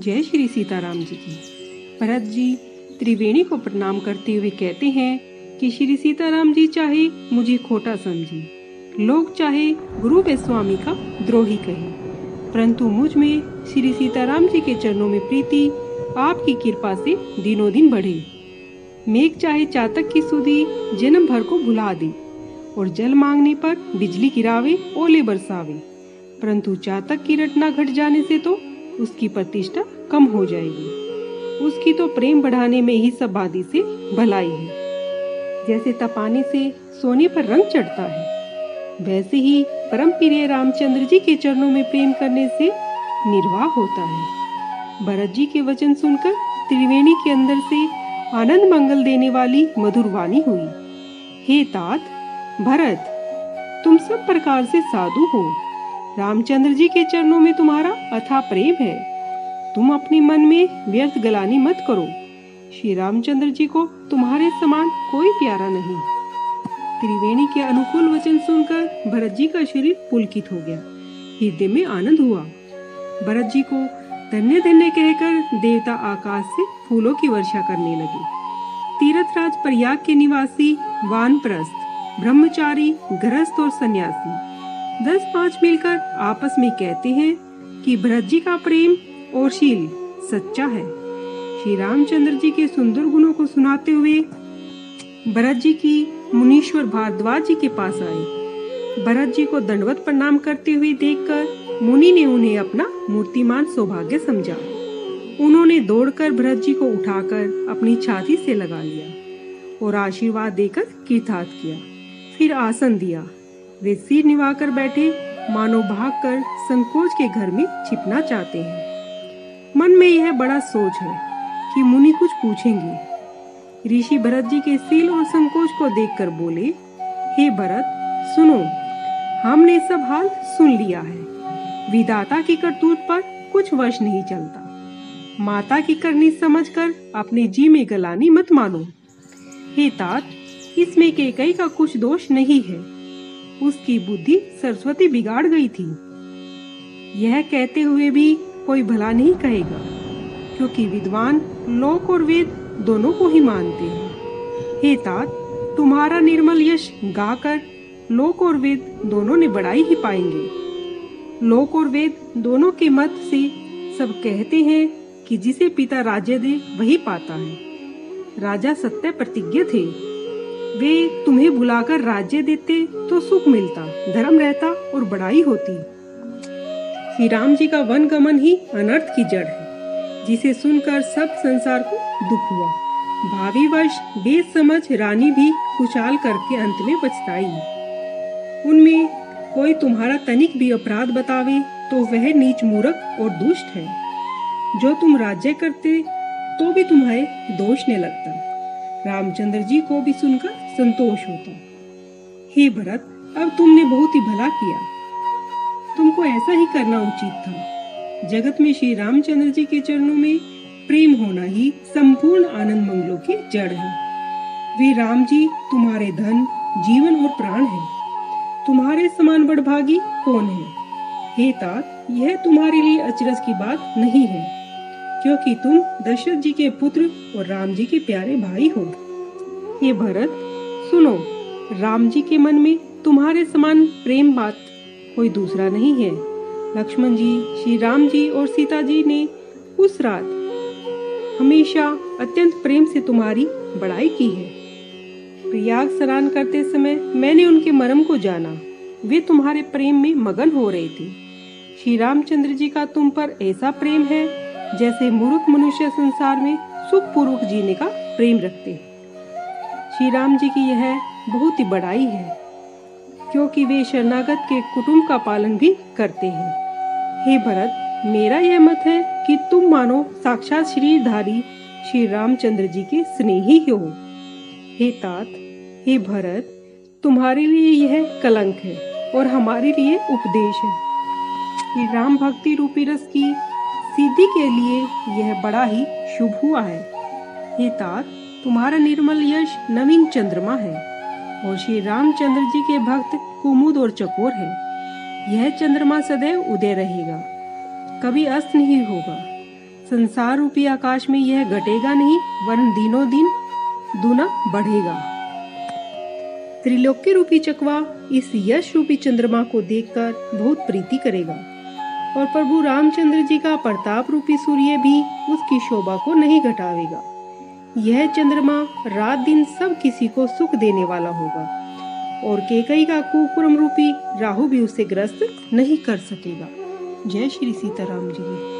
जय श्री सीताराम जी की। भरत जी त्रिवेणी को प्रणाम करते हुए कहते हैं कि श्री सीताराम जी चाहे मुझे खोटा समझे, लोग चाहे गुरु व स्वामी का द्रोही कहे, परंतु मुझ में श्री सीताराम जी के चरणों में प्रीति आपकी कृपा से दिनों दिन बढ़े। मेघ चाहे चातक की सुधि जन्म भर को भुला दे और जल मांगने पर बिजली गिरावे ओले बरसावे, परंतु चातक की रटना घट जाने से तो उसकी प्रतिष्ठा कम हो जाएगी। उसकी तो प्रेम बढ़ाने में ही सब बादी से भलाई है। जैसे तपाने से सोने पर रंग चढ़ता है, वैसे ही परम प्रिय रामचंद्र जी के चरणों में प्रेम करने से निर्वाह होता है। भरत जी के वचन सुनकर त्रिवेणी के अंदर से आनंद मंगल देने वाली मधुर वाणी हुई। हे तात भरत, तुम सब प्रकार से साधु हो। रामचंद्र जी के चरणों में तुम्हारा अथाह प्रेम है। तुम अपने मन में व्यर्थ गलानी मत करो। श्री रामचंद्र जी को तुम्हारे समान कोई प्यारा नहीं। त्रिवेणी के अनुकूल वचन सुनकर भरत जी का शरीर पुलकित हो गया, हृदय में आनंद हुआ। भरत जी को धन्य धन्य कहकर देवता आकाश से फूलों की वर्षा करने लगे। तीर्थराज प्रयाग के निवासी वानप्रस्थ, ब्रह्मचारी, गृहस्थ और सन्यासी 10-5 मिलकर आपस में कहते हैं कि भरत जी का प्रेम और शील सच्चा है। श्री रामचंद्र जी के सुंदर गुणों को सुनाते हुए भरत जी की मुनीश्वर भारद्वाज जी के पास आए। भरत जी को दंडवत प्रणाम करते हुए देखकर मुनि ने उन्हें अपना मूर्तिमान सौभाग्य समझा। उन्होंने दौड़कर भरत जी को उठाकर अपनी छाती से लगा लिया और आशीर्वाद देकर कृतार्थ किया। फिर आसन दिया। वे सिर निवाकर बैठे, मानो भागकर संकोच के घर में छिपना चाहते हैं। मन में यह बड़ा सोच है कि मुनि कुछ पूछेंगे। ऋषि भरत जी के सील और संकोच को देखकर बोले, हे भरत, सुनो, हमने सब हाल सुन लिया है। विधाता की करतूत पर कुछ वश नहीं चलता। माता की करनी समझकर अपने जी में गलानी मत मानो। हे तात, इसमें कैकेयी का कुछ दोष नहीं है। उसकी बुद्धि सरस्वती बिगाड़ गई थी। यह कहते हुए भी कोई भला नहीं कहेगा, क्योंकि विद्वान लोक और वेद दोनों को ही मानते हैं। हे तात, तुम्हारा निर्मल यश गाकर लोक और वेद दोनों ने बड़ाई ही पाएंगे। लोक और वेद दोनों के मत से सब कहते हैं कि जिसे पिता राज्य दे वही पाता है। राजा सत्य प्रतिज्ञ थे। वे तुम्हें बुलाकर राज्य देते तो सुख मिलता, धर्म रहता और बड़ाई होती। श्री राम जी का वन गमन ही अनर्थ की जड़ है, जिसे सुनकर सब संसार को दुख हुआ। भावी वर्ष बेस समझ रानी भी कुचाल करके अंत में पछताई। उनमें कोई तुम्हारा तनिक भी अपराध बतावे तो वह नीच मूर्ख और दुष्ट है। जो तुम राज्य करते तो भी तुम्हारे दोष ने लगता। रामचंद्र जी को भी सुनकर संतोष होता। हे भरत, अब तुमने बहुत ही भला किया। तुमको ऐसा ही करना उचित था। जगत में श्री रामचंद्र जी के चरणों में प्रेम होना ही संपूर्ण आनंद मंगलों की जड़ है। वे राम जी तुम्हारे धन, जीवन और प्राण हैं। तुम्हारे समान बड़भागी कौन है? हे तात, यह तुम्हारे लिए अचरज की बात नहीं है, क्योंकि तुम दशरथ जी के पुत्र और राम जी के प्यारे भाई हो। हे भरत, सुनो, राम जी के मन में तुम्हारे समान प्रेम बात कोई दूसरा नहीं है। लक्ष्मण जी, श्री राम जी और सीता जी ने उस रात हमेशा अत्यंत प्रेम से तुम्हारी बड़ाई की है। प्रयाग स्नान करते समय मैंने उनके मर्म को जाना। वे तुम्हारे प्रेम में मगन हो रहे थे। श्री रामचंद्र जी का तुम पर ऐसा प्रेम है जैसे मूर्ख मनुष्य संसार में सुखपूर्वक जीने का प्रेम रखते। श्री राम जी की यह बहुत ही बड़ाई है, क्योंकि वे शरणागत के कुटुंब का पालन भी करते हैं। हे भरत, मेरा यह मत है कि तुम मानो साक्षात शरीरधारी श्री रामचंद्र जी के स्नेही हो। हे तात, हे भरत, तुम्हारे लिए यह कलंक है और हमारे लिए उपदेश है। कि राम भक्ति रूपी रस की सिद्धि के लिए यह बड़ा ही शुभ हुआ है। हे तात, तुम्हारा निर्मल यश नवीन चंद्रमा है और श्री रामचंद्र जी के भक्त कुमुद और चकोर है। यह चंद्रमा सदैव उदय रहेगा, कभी अस्त नहीं होगा। संसार रूपी आकाश में यह घटेगा नहीं, वरन दिनों दिन दूना बढ़ेगा। त्रिलोक्य रूपी चकवा इस यश रूपी चंद्रमा को देखकर बहुत प्रीति करेगा और प्रभु रामचंद्र जी का प्रताप रूपी सूर्य भी उसकी शोभा को नहीं घटावेगा। यह चंद्रमा रात दिन सब किसी को सुख देने वाला होगा और कैकई का कुकुरम रूपी राहु भी उसे ग्रस्त नहीं कर सकेगा। जय श्री सीताराम जी।